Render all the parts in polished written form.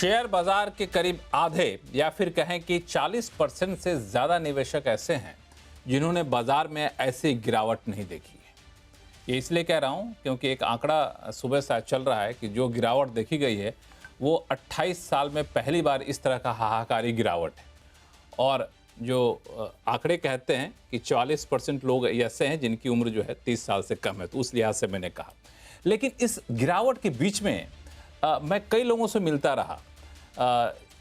Share बाजार के करीब आधे या फिर कहें कि 40% से ज़्यादा निवेशक ऐसे हैं जिन्होंने बाजार में ऐसी गिरावट नहीं देखी है। ये इसलिए कह रहा हूँ क्योंकि एक आंकड़ा सुबह से चल रहा है कि जो गिरावट देखी गई है वो 28 साल में पहली बार इस तरह का हाहाकारी गिरावट है। और जो आंकड़े कहते हैं कि 40% लोग ऐसे हैं जिनकी उम्र जो है 30 साल से कम है, तो उस लिहाज से मैंने कहा। लेकिन इस गिरावट के बीच में मैं कई लोगों से मिलता रहा,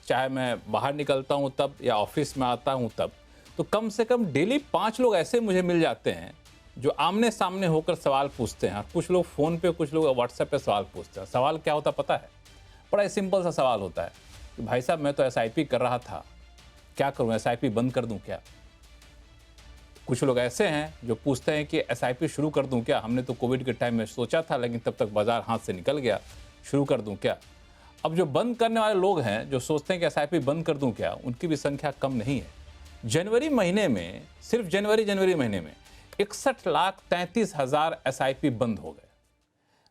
चाहे मैं बाहर निकलता हूं तब या ऑफिस में आता हूं तब, तो कम से कम डेली 5 लोग ऐसे मुझे मिल जाते हैं जो आमने सामने होकर सवाल पूछते हैं। कुछ लोग फ़ोन पे, कुछ लोग व्हाट्सएप पे सवाल पूछते हैं। सवाल क्या होता पता है? बड़ा ही सिंपल सा सवाल होता है कि भाई साहब, मैं तो एसआईपी कर रहा था, क्या करूं? एसआईपी बंद कर दूं क्या? कुछ लोग ऐसे हैं जो पूछते हैं कि एसआईपी शुरू कर दूं क्या? हमने तो कोविड के टाइम में सोचा था, लेकिन तब तक बाजार हाथ से निकल गया, शुरू कर दूं क्या? अब जो बंद करने वाले लोग हैं, जो सोचते हैं कि एसआईपी बंद कर दूं क्या, उनकी भी संख्या कम नहीं है। जनवरी महीने में, सिर्फ जनवरी महीने में 61,33,000 एसआईपी बंद हो गए।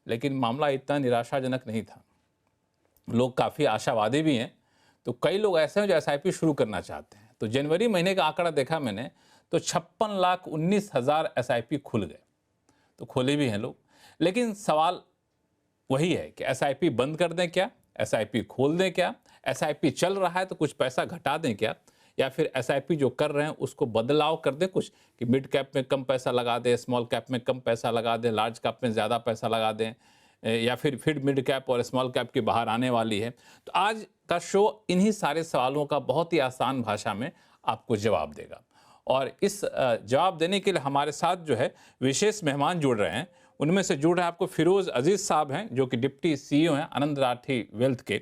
लेकिन मामला इतना निराशाजनक नहीं था। लोग काफ़ी आशावादी भी हैं, तो कई लोग ऐसे हैं जो एसआईपी शुरू करना चाहते हैं। तो जनवरी महीने का आंकड़ा देखा मैंने, तो 56,19,000 एसआईपी खुल गए। तो खोले भी हैं लोग, लेकिन सवाल वही है कि एसआईपी बंद कर दें क्या, एसआईपी खोल दें क्या, एसआईपी चल रहा है तो कुछ पैसा घटा दें क्या, या फिर एसआईपी जो कर रहे हैं उसको बदलाव कर दें कुछ, कि मिड कैप में कम पैसा लगा दें, स्मॉल कैप में कम पैसा लगा दें, लार्ज कैप में ज़्यादा पैसा लगा दें, या फिर मिड कैप और स्मॉल कैप की बाहर आने वाली है। तो आज का शो इन्हीं सारे सवालों का बहुत ही आसान भाषा में आपको जवाब देगा। और इस जवाब देने के लिए हमारे साथ जो है विशेष मेहमान जुड़ रहे हैं। उनमें से जुड़ रहे हैं आपको फिरोज अजीज साहब हैं, जो कि डिप्टी सीईओ हैं आनंद राठी वेल्थ के।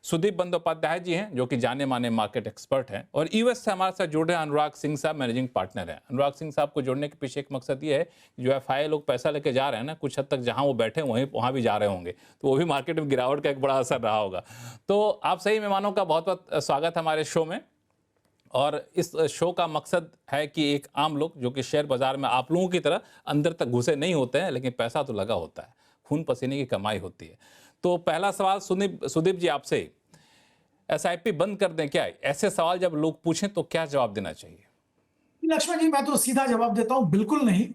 सुदीप बंदोपाध्याय जी हैं, जो कि जाने माने मार्केट एक्सपर्ट हैं। और यूएस से हमारे साथ जुड़ रहे हैं अनुराग सिंह साहब, मैनेजिंग पार्टनर हैं। अनुराग सिंह साहब को जोड़ने के पीछे एक मकसद ये है कि जो एफआई लोग पैसा लेके जा रहे हैं ना, कुछ हद तक जहां वो बैठे वहाँ भी जा रहे होंगे, तो वो भी मार्केट में गिरावट का एक बड़ा असर रहा होगा। तो आप सही मेहमानों का बहुत बहुत स्वागत हमारे शो में। और इस शो का मकसद है कि एक आम लोग, जो कि शेयर बाजार में आप लोगों की तरह अंदर तक घुसे नहीं होते हैं, लेकिन पैसा तो लगा होता है, खून पसीने की कमाई होती है। तो पहला सवाल सुदीप जी आपसे, एसआईपी बंद कर दें क्या? ऐसे सवाल जब लोग पूछें तो क्या जवाब देना चाहिए? लक्ष्मण जी, मैं तो सीधा जवाब देता हूं, बिल्कुल नहीं।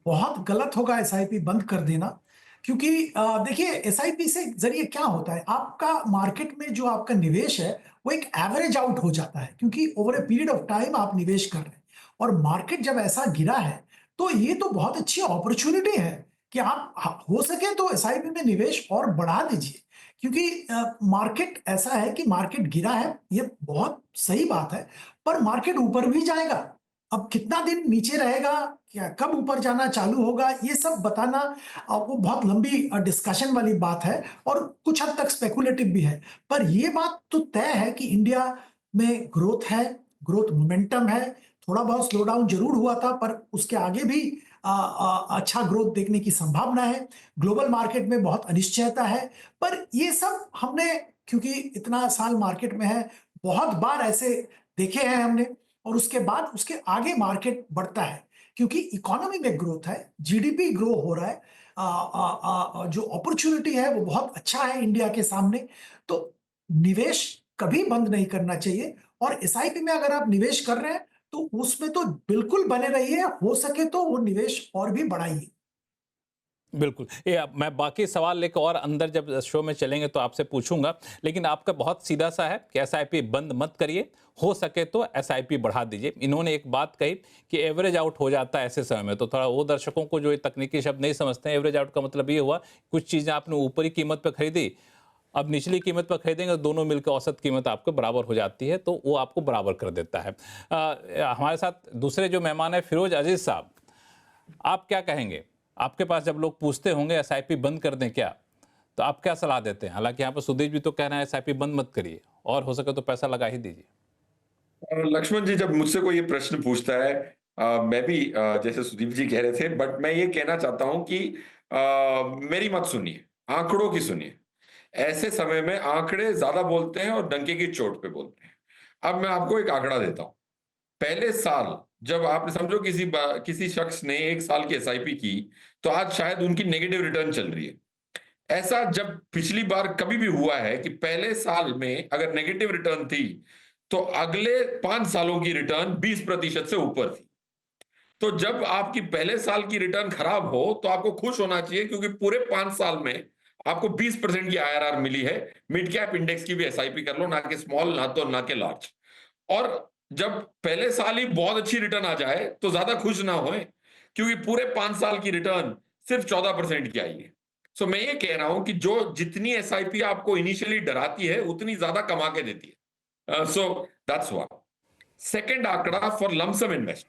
बहुत गलत होगा एसआईपी बंद कर देना। क्योंकि देखिए, एसआईपी से जरिए क्या होता है, आपका मार्केट में जो आपका निवेश है वो एक एवरेज आउट हो जाता है, क्योंकि over a period of time आप निवेश कर रहे हैं। और मार्केट जब ऐसा गिरा है तो ये तो बहुत अच्छी अपॉर्चुनिटी है कि आप हो सके तो एसआईपी में निवेश और बढ़ा दीजिए। क्योंकि मार्केट ऐसा है कि मार्केट गिरा है, ये बहुत सही बात है, पर मार्केट ऊपर भी जाएगा। अब कितना दिन नीचे रहेगा, क्या कब ऊपर जाना चालू होगा, ये सब बताना वो बहुत लंबी डिस्कशन वाली बात है और कुछ हद तक स्पेकुलेटिव भी है। पर ये बात तो तय है कि इंडिया में ग्रोथ है, ग्रोथ मोमेंटम है। थोड़ा बहुत स्लो डाउन जरूर हुआ था, पर उसके आगे भी अच्छा ग्रोथ देखने की संभावना है। ग्लोबल मार्केट में बहुत अनिश्चयता है, पर ये सब हमने, क्योंकि इतना साल मार्केट में है, बहुत बार ऐसे देखे हैं हमने। और उसके बाद उसके आगे मार्केट बढ़ता है, क्योंकि इकोनॉमी में ग्रोथ है, जीडीपी ग्रो हो रहा है। जो अपॉर्चुनिटी है वो बहुत अच्छा है इंडिया के सामने। तो निवेश कभी बंद नहीं करना चाहिए। और एसआईपी में अगर आप निवेश कर रहे हैं तो उसमें तो बिल्कुल बने रहिए, हो सके तो वो निवेश और भी बढ़ाइए। बिल्कुल, ये अब मैं बाकी सवाल लेकर और अंदर जब शो में चलेंगे तो आपसे पूछूंगा, लेकिन आपका बहुत सीधा सा है कि एसआईपी बंद मत करिए, हो सके तो एसआईपी बढ़ा दीजिए। इन्होंने एक बात कही कि एवरेज आउट हो जाता है ऐसे समय में, तो थोड़ा वो दर्शकों को जो ये तकनीकी शब्द नहीं समझते हैं, एवरेज आउट का मतलब ये हुआ कुछ चीज़ें आपने ऊपरी कीमत पर खरीदी, अब निचली कीमत पर खरीदेंगे, दोनों मिलकर औसत कीमत आपको बराबर हो जाती है, तो वो आपको बराबर कर देता है। हमारे साथ दूसरे जो मेहमान है फिरोज अजीज साहब, आप क्या कहेंगे? आपके पास जब लोग पूछते होंगे एसआईपी बंद कर दें क्या, तो आप क्या सलाह देते हैं? हालांकि यहाँ पर सुदीप भी तो कह रहे हैं एसआईपी बंद मत करिए, और हो सके तो पैसा लगा ही दीजिए। लक्ष्मण जी, जब मुझसे कोई ये प्रश्न पूछता है, मैं भी जैसे सुदीप जी कह रहे थे, बट मैं ये कहना चाहता हूं कि मेरी मत सुनिए, आंकड़ों की सुनिए। ऐसे समय में आंकड़े ज्यादा बोलते हैं और डंके की चोट पे बोलते हैं। अब मैं आपको एक आंकड़ा देता हूं। पहले साल जब आपने समझो किसी शख्स ने 1 साल की एसआईपी की, तो आज शायद उनकी नेगेटिव रिटर्न चल रही है। ऐसा जब पिछली बार कभी भी हुआ है कि पहले साल में अगर नेगेटिव रिटर्न थी तो अगले 5 सालों की रिटर्न 20% से ऊपर थी। तो जब आपकी पहले साल की रिटर्न खराब हो तो आपको खुश होना चाहिए, क्योंकि पूरे 5 साल में आपको 20% की आईआरआर मिली है। मिड कैप इंडेक्स की भी एसआईपी कर लो, ना कि स्मॉल, ना के लार्ज। और जब पहले साल ही बहुत अच्छी रिटर्न आ जाए तो ज्यादा खुश ना होए, क्योंकि पूरे 5 साल की रिटर्न सिर्फ 14% की आई है। सो मैं ये कह रहा हूं कि जो जितनी एसआईपी आपको इनिशियली डराती है उतनी ज्यादा कमा के देती है। So that's one. सेकेंड आंकड़ा फॉर लमसम इन्वेस्ट,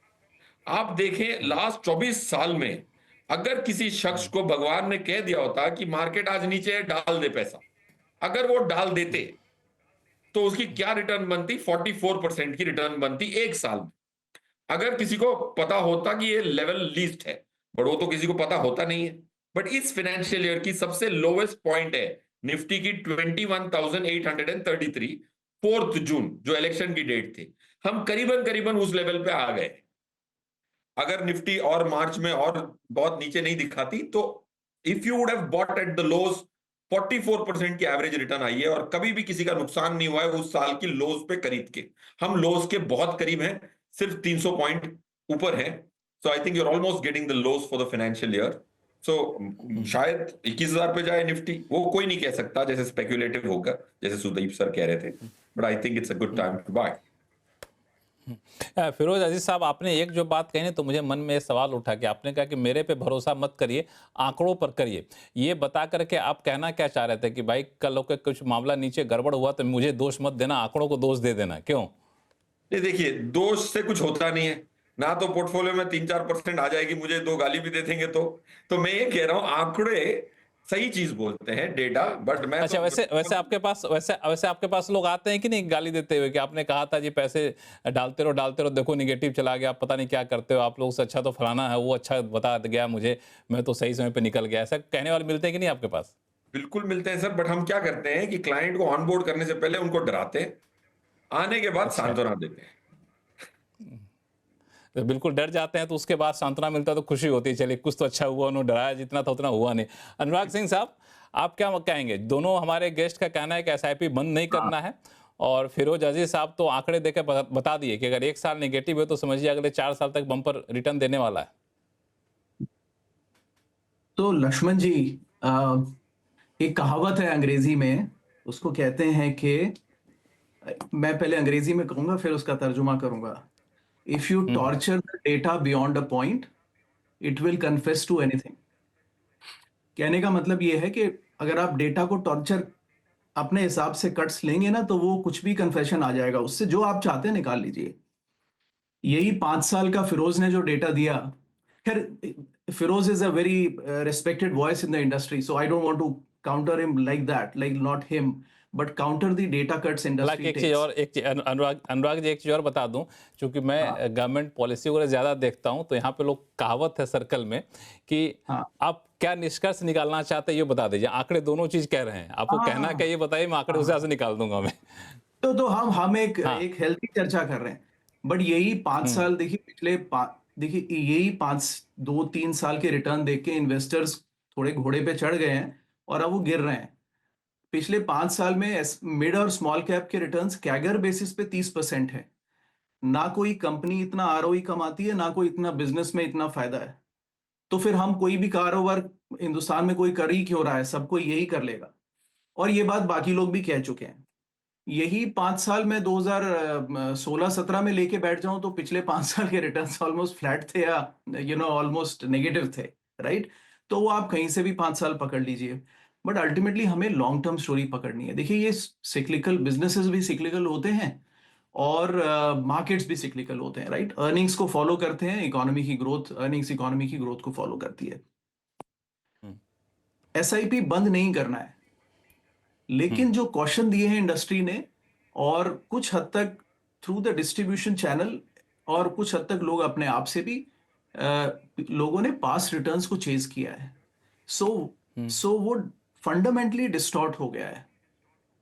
आप देखें लास्ट 24 साल में अगर किसी शख्स को भगवान ने कह दिया होता कि मार्केट आज नीचे है, डाल दे पैसा, अगर वो डाल देते तो उसकी क्या रिटर्न बनती? 44% की रिटर्न बनती एक साल में। अगर किसी को पता होता कि ये लेवल लीस्ट है, बट वो तो किसी को पता होता नहीं है। बट इस फाइनेंशियल ईयर की सबसे लोवेस्ट पॉइंट है निफ्टी की 21,833, 4 जून जो इलेक्शन की डेट थी। हम करीबन करीबन उस लेवल पे आ गए। अगर निफ्टी और मार्च में और बहुत नीचे नहीं दिखाती तो if you would have bought at the lows, 44% की एवरेज रिटर्न आई है और कभी भी किसी का नुकसान नहीं हुआ है उस साल की लोज पे खरीद के। हम लोज के बहुत करीब हैं, सिर्फ 300 पॉइंट ऊपर है। So I think you are almost getting the lows for the financial year. So शायद 21,000 पे जाए निफ्टी, वो कोई नहीं कह सकता, जैसे स्पेक्युलेटिव होगा, जैसे सुदीप सर कह रहे थे। But I think it's a good time to buy. Firoz Aziz साहब, आपने एक जो बात कही ना, तो मुझे मन में सवाल उठा कि आपने कहा कि मेरे पे भरोसा मत करिए, आंकड़ों पर करिए। ये बता करके आप कहना क्या चाह रहे थे कि भाई कल को कुछ मामला नीचे गड़बड़ हुआ तो मुझे दोष मत देना, आंकड़ों को दोष दे देना, क्यों? ये देखिए, दोष से कुछ होता नहीं है ना, तो पोर्टफोलियो में 3-4% आ जाएगी, मुझे 2 गाली भी दे देंगे तो मैं ये कह रहा हूं आंकड़े सही चीज बोलते हैं, डेटा। बट मैं अच्छा, तो वैसे वैसे आपके पास लोग आते हैं कि नहीं गाली देते हुए कि आपने कहा था जी पैसे डालते रहो देखो निगेटिव चला गया, पता नहीं क्या करते हो आप लोग से, अच्छा तो फलाना है, वो अच्छा बता गया मुझे, मैं तो सही समय पे निकल गया। ऐसा कहने वाले मिलते हैं कि नहीं आपके पास? बिल्कुल मिलते हैं सर, बट हम क्या करते हैं कि क्लाइंट को ऑनबोर्ड करने से पहले उनको डराते हैं, आने के बाद अच्छा, सांत्वना देते हैं। तो बिल्कुल डर जाते हैं तो उसके बाद सांत्वना मिलता है तो खुशी होती है, चलिए कुछ तो अच्छा हुआ, उन्होंने डराया जितना था उतना हुआ नहीं। अनुराग सिंह साहब, आप क्या कहेंगे? दोनों हमारे गेस्ट का कहना है कि एसआईपी बंद नहीं करना है, और फिरोज अजीज साहब तो आंकड़े देकर बता दिए कि अगर एक साल नेगेटिव है तो समझिए अगले 4 साल तक बम्पर रिटर्न देने वाला है। तो लक्ष्मण जी, एक कहावत है अंग्रेजी में, उसको कहते हैं कि, मैं पहले अंग्रेजी में कहूंगा फिर उसका तर्जुमा करूंगा। If you torture the data beyond a point, it will confess to anything. कहने का मतलब यह है कि अगर आप डेटा को टॉर्चर अपने हिसाब से कट्स लेंगे ना, तो वो कुछ भी कन्फेशन आ जाएगा, उससे जो आप चाहते हैं निकाल लीजिए। यही 5 साल का फिरोज ने जो डेटा दिया, खैर Firoz is a very respected voice in the industry, so I don't want to counter him like that, like not him, but counter the data cuts हालांकि industry एक चीज़ takes. और, अनुराग जी, एक चीज़ और बता दूं, क्योंकि मैं हाँ, गवर्नमेंट पॉलिसी वगैरह ज़्यादा देखता हूं, तो यहाँ पे लोग कहावत है सर्कल में कि हाँ, आप क्या निष्कर्ष निकालना चाहते हैं ये बता दीजिए। आंकड़े दोनों चीज़ कह रहे हैं, आपको कहना क्या ये बताइए, मैं आंकड़े उस हिसाब हाँ, से निकाल दूंगा मैं। तो हम एक हाँ। एक हेल्थी चर्चा कर रहे हैं। बट यही 5 साल देखिए, देखिए यही 2-3 साल के रिटर्न देख के इन्वेस्टर्स थोड़े घोड़े पे चढ़ गए हैं और अब वो गिर रहे हैं। पिछले 5 साल में मिड और स्मॉल कैप के रिटर्न्स कैगर बेसिस पे 30% है। ना कोई कंपनी इतना आरओई कमाती है, ना कोई इतना बिजनेस में इतना फायदा है। तो फिर हम कोई भी कारोबार हिंदुस्तान में कोई कर ही क्यों रहा है, सबको यही कर लेगा। और ये बात बाकी लोग भी कह चुके हैं। यही 5 साल में 2016-17 में लेके बैठ जाऊं तो पिछले 5 साल के रिटर्न्स ऑलमोस्ट फ्लैट थे, या ऑलमोस्ट नेगेटिव थे, राइट? तो वो आप कहीं से भी 5 साल पकड़ लीजिए, बट अल्टीमेटली हमें लॉन्ग टर्म स्टोरी पकड़नी है। देखिए, ये सिक्लिकल बिजनेसेस भी सिक्लिकल होते हैं और मार्केट्स भी सिक्लिकल होते हैं, राइट? अर्निंग्स को फॉलो करते हैं, इकोनॉमी की ग्रोथ, अर्निंग्स इकोनॉमी की ग्रोथ को फॉलो करती है। एसआईपी बंद नहीं करना है, लेकिन जो कॉशन दिए हैं इंडस्ट्री ने, और कुछ हद तक थ्रू द डिस्ट्रीब्यूशन चैनल, और कुछ हद तक लोग अपने आप से भी, लोगों ने पास रिटर्न्स को चेज किया है। सो वो फंडामेंटली डिस्टॉर्ट हो गया है।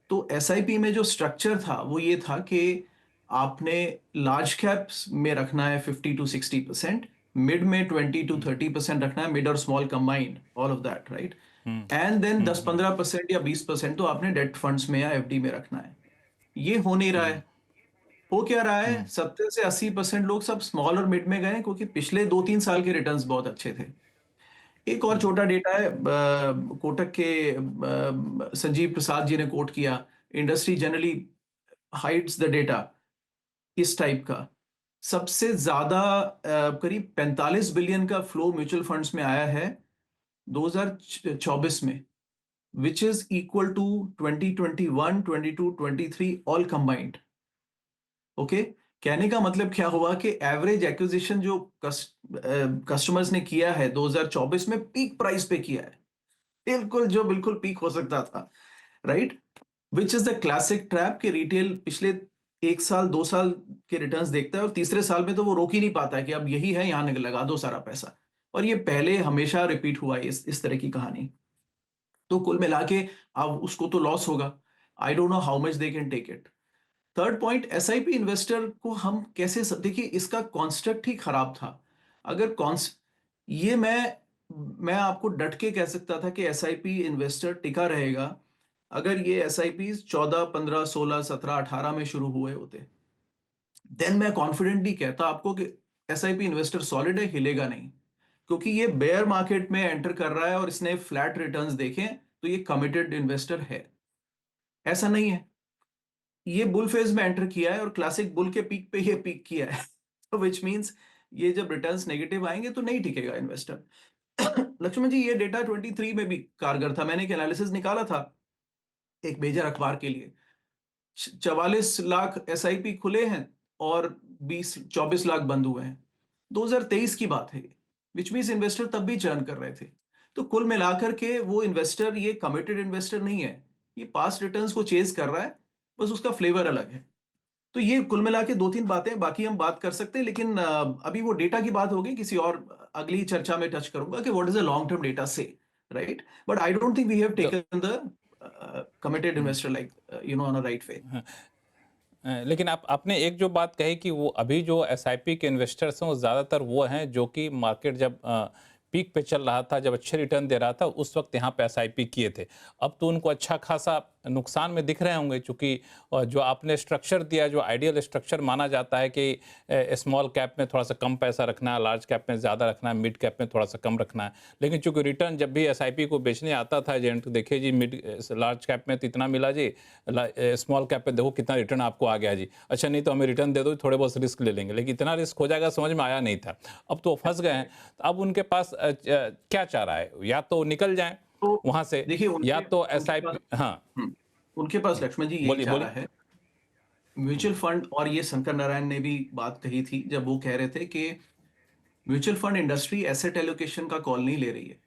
तो एसआईपी में जो स्ट्रक्चर था वो ये था कि आपने लार्ज कैप्स में रखना है 50-60%, मिड में 20-30% रखना है, मिड और small combined, all of that, right? And then 10-15% या 20% तो आपने डेट फंड्स में या एफडी में रखना है। ये हो नहीं रहा है। हो क्या रहा है, 70 से 80% लोग सब स्मॉल और मिड में गए क्योंकि पिछले 2-3 साल के रिटर्न्स बहुत अच्छे थे। एक और छोटा डेटा है, कोटक के संजीव प्रसाद जी ने कोट किया, industry generally hides the data, इस टाइप का। सबसे ज्यादा करीब 45 बिलियन का फ्लो म्यूचुअल फंड्स में आया है 2024 में, which is equal to 2021, 22, 23 all combined. Okay, कहने का मतलब क्या हुआ कि एवरेज एक्विजिशन जो कस्टमर्स ने किया है 2024 में पीक प्राइस पे किया है, बिल्कुल पीक हो सकता था, right? Which is the classic trap कि रिटेल पिछले 1 साल 2 साल के रिटर्न्स देखता है और तीसरे साल में तो वो रोक ही नहीं पाता है कि अब यही है, यहां लगा दो सारा पैसा। और ये पहले हमेशा रिपीट हुआ है इस तरह की कहानी। तो कुल मिला के अब उसको तो लॉस होगा। I don't know how much they can take it. Third point, SIP investor को हम कैसे देखिए, इसका कॉन्स्ट्रक्ट ही खराब था। अगर ये मैं आपको डट के कह सकता था कि एसआईपी इन्वेस्टर टिका रहेगा अगर ये एसआईपी 14, 15, 16, 17, 18 में शुरू हुए होते। देन मैं कॉन्फिडेंटली कहता आपको कि एसआईपी इन्वेस्टर सॉलिड है, हिलेगा नहीं, क्योंकि ये बेयर मार्केट में एंटर कर रहा है और इसने फ्लैट रिटर्न्स देखे तो ये कमिटेड इन्वेस्टर है। ऐसा नहीं है, ये बुल फेज में एंटर किया है और क्लासिक बुल के पीक पे ये पीक किया है। तो विच मींस ये जब रिटर्न्स नेगेटिव आएंगे तो नहीं टिकेगा इन्वेस्टर। लक्ष्मण जी, ये डेटा 23 में भी कारगर था। मैंने एक एनालिसिस निकाला था एक मेजर अखबार के लिए। 44 लाख एसआईपी खुले हैं और 24 लाख बंद हुए हैं। 2023 की बात है, विच मींस इन्वेस्टर तब भी चर्न कर रहे थे। तो कुल मिलाकर के वो इन्वेस्टर ये कमिटेड इन्वेस्टर नहीं है, ये पास्ट रिटर्न्स को चेज कर रहा है, बस उसका फ्लेवर अलग है। तो ये कुल मिला के 2-3 बातें, बाकी हम बात कर सकते हैं, लेकिन अभी वो डेटा की बात होगी, किसी और अगली चर्चा में टच करूंगा कि what is a long term data से, right? But I don't think we have taken the committed investor like on a right way. लेकिन आपने एक जो बात कही कि वो अभी जो एसआईपी के इन्वेस्टर्स हैं वो ज़्यादातर वो हैं जो कि मार्केट जब पीक पे चल रहा था, जब अच्छे रिटर्न दे रहा था, उस वक्त यहाँ पे एसआईपी किए थे। अब तो उनको अच्छा खासा नुकसान में दिख रहे होंगे, चूँकि जो आपने स्ट्रक्चर दिया, जो आइडियल स्ट्रक्चर माना जाता है कि स्मॉल कैप में थोड़ा सा कम पैसा रखना है, लार्ज कैप में ज़्यादा रखना है, मिड कैप में थोड़ा सा कम रखना है। लेकिन चूँकि रिटर्न जब भी एसआईपी को बेचने आता था एजेंट, देखिए जी लार्ज कैप में तो इतना मिला जी, स्मॉल कैप में देखो कितना रिटर्न आपको आ गया जी, अच्छा नहीं तो हमें रिटर्न दे दो, थोड़े बहुत रिस्क ले लेंगे। लेकिन इतना रिस्क हो जाएगा समझ में आया नहीं था। अब तो फंस गए हैं। तो अब उनके पास क्या चाह रहा है, या तो निकल जाएं तो वहां से, देखिए या तो एसआईपी। हाँ, उनके पास लक्ष्मण जी यही बोलिए चाह बोलिए। रहा है म्यूचुअल फंड। और ये शंकर नारायण ने भी बात कही थी जब वो कह रहे थे कि mutual fund industry asset allocation का कॉल नहीं ले रही है।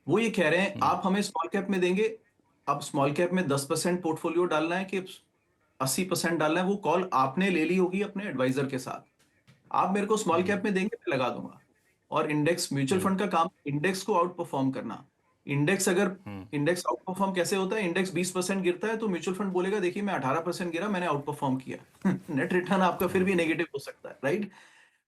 वो ये कह रहे हैं आप हमें स्मॉल कैप में देंगे, अब स्मॉल कैप में 10% पोर्टफोलियो डालना है कि 80% डालना है, वो कॉल आपने ले ली होगी अपने एडवाइजर के साथ। आप मेरे को स्मॉल कैप में देंगे, मैं लगा दूंगा। और इंडेक्स, म्यूचुअल फंड का काम इंडेक्स को आउट परफॉर्म करना। इंडेक्स आउट परफॉर्म कैसे होता है, इंडेक्स 20% गिरता है तो म्यूचुअल फंड बोलेगा देखिए मैं 18% गिरा, मैंने आउट परफॉर्म किया। नेट रिटर्न आपका फिर भी नेगेटिव हो सकता है, right?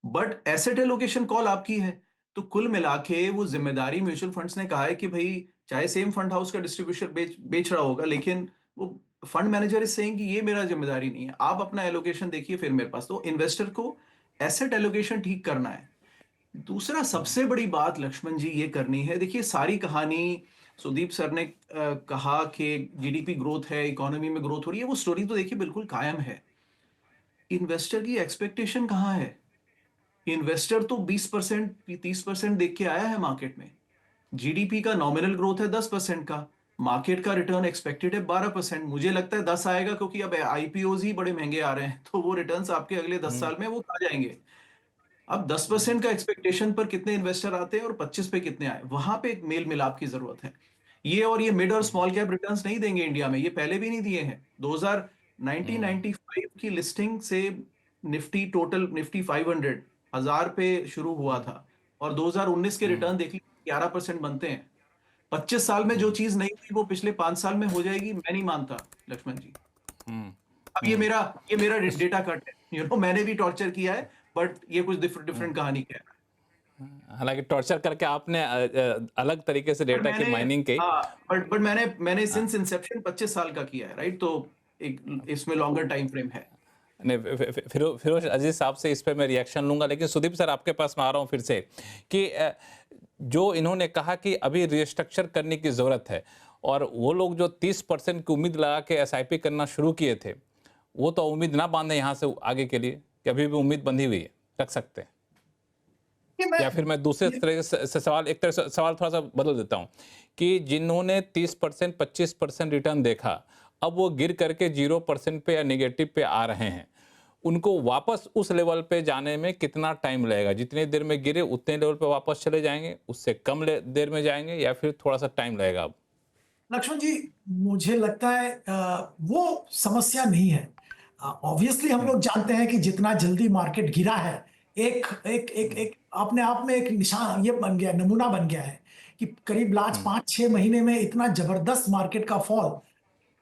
But asset allocation call आपकी है। तो कुल मिला के वो जिम्मेदारी म्यूचुअल फंड्स ने कहा है कि भाई चाहे सेम फंड हाउस का डिस्ट्रीब्यूशन बेच रहा होगा, लेकिन वो फंड मैनेजर इज सेइंग कि ये मेरा जिम्मेदारी नहीं है, आप अपना एलोकेशन देखिए फिर मेरे पास। तो इन्वेस्टर को एसेट एलोकेशन ठीक करना है। दूसरा सबसे बड़ी बात लक्ष्मण जी ये करनी है, देखिए सारी कहानी सुदीप सर ने कहा कि जीडीपी ग्रोथ है, इकोनॉमी में ग्रोथ हो रही है, वो स्टोरी तो देखिए बिल्कुल कायम है। इन्वेस्टर की एक्सपेक्टेशन कहाँ है? इन्वेस्टर तो 20%, 30% देख के आया है मार्केट में। जीडीपी का नॉमिनल ग्रोथ है 10% का, मार्केट का रिटर्न एक्सपेक्टेड है 12%। मुझे लगता है 10 आएगा क्योंकि अब आईपीओज ही बड़े महंगे आ रहे हैं, तो वो रिटर्न्स आपके अगले 10 साल में वो आ जाएंगे। अब 10% का एक्सपेक्टेशन पर कितने इन्वेस्टर आते हैं और 25 पे कितने आए, वहां पे एक मेल मिलाप की जरूरत है। ये मिड और स्मॉल कैप रिटर्न्स नहीं देंगे इंडिया में, ये पहले भी नहीं दिए हैं। 1995 की लिस्टिंग से निफ्टी, टोटल निफ्टी 500 1000 पे शुरू हुआ था और 2019 के रिटर्न देख लीजिए 11% बनते हैं। 25 साल में जो चीज नहीं हुई वो पिछले 5 साल में हो जाएगी, मैं नहीं मानता लक्ष्मण जी। अब ये मेरा डेटा कट है, मैंने भी टॉर्चर किया है, बट ये कुछ डिफरेंट कहानी क्या है। हालांकि टॉर्चर करके आपने अलग तरीके से पर डेटा की मैंने माइनिंग की। हाँ बट मैंने हाँ, सिंस इंसेप्शन 25 साल का किया है, राइट? तो एक इसमें लॉन्गर टाइम फ्रेम है। नहीं, फिरोज अजीज साहब से इस पे मैं रिएक्शन लूंगा, लेकिन सुदीप सर आपके पास मैं आ रहा हूँ फिर से कि जो इन्होंने कहा कि अभी रिस्ट्रक्चर करने की ज़रूरत है, और वो लोग जो 30% की उम्मीद लगा के एसआईपी करना शुरू किए थे, वो तो उम्मीद ना बांधे यहाँ से आगे के लिए, कि अभी भी उम्मीद बंधी हुई है, रख सकते हैं। कि मैं या फिर मैं दूसरे तरह से सवाल, एक तरह से सवाल थोड़ा सा बदल देता हूँ कि जिन्होंने 30% 25% रिटर्न देखा, अब वो गिर करके 0% पे या नेगेटिव पे आ रहे हैं, उनको वापस उस लेवल पे जाने में कितना टाइम लगेगा? जितनी देर में गिरे उतने लेवल पे वापस चले जाएंगे, उससे कम देर में जाएंगे, या फिर थोड़ा सा टाइम लगेगा? अब लक्ष्मण जी, मुझे लगता है वो समस्या नहीं है। ऑब्वियसली हम लोग जानते हैं कि जितना जल्दी मार्केट गिरा है, एक एक एक एक अपने आप में एक निशान ये बन गया, नमूना बन गया है कि करीब लास्ट 5-6 महीने में इतना जबरदस्त मार्केट का फॉल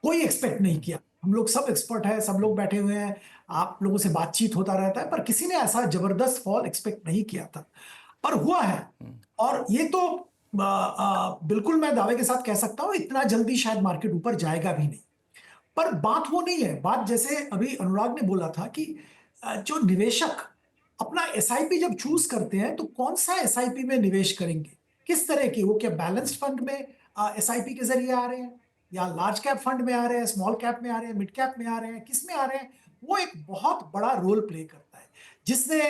कोई एक्सपेक्ट नहीं किया। हम लोग सब एक्सपर्ट है, सब लोग बैठे हुए हैं, आप लोगों से बातचीत होता रहता है, पर किसी ने ऐसा जबरदस्त फॉल एक्सपेक्ट नहीं किया था, पर हुआ है। और ये तो बिल्कुल मैं दावे के साथ कह सकता हूं इतना जल्दी शायद मार्केट ऊपर जाएगा भी नहीं। पर बात वो नहीं है, बात जैसे अभी अनुराग ने बोला था कि जो निवेशक अपना एसआईपी जब चूज करते हैं तो कौन सा एसआईपी में निवेश करेंगे, किस तरह की, वो क्या बैलेंस्ड फंड में एसआईपी के जरिए आ रहे हैं, या लार्ज कैप फंड में आ रहे हैं, स्मॉल कैप में आ रहे हैं, मिड कैप में आ रहे हैं, किस में आ रहे हैं, वो एक बहुत बड़ा रोल प्ले करता है। जिसने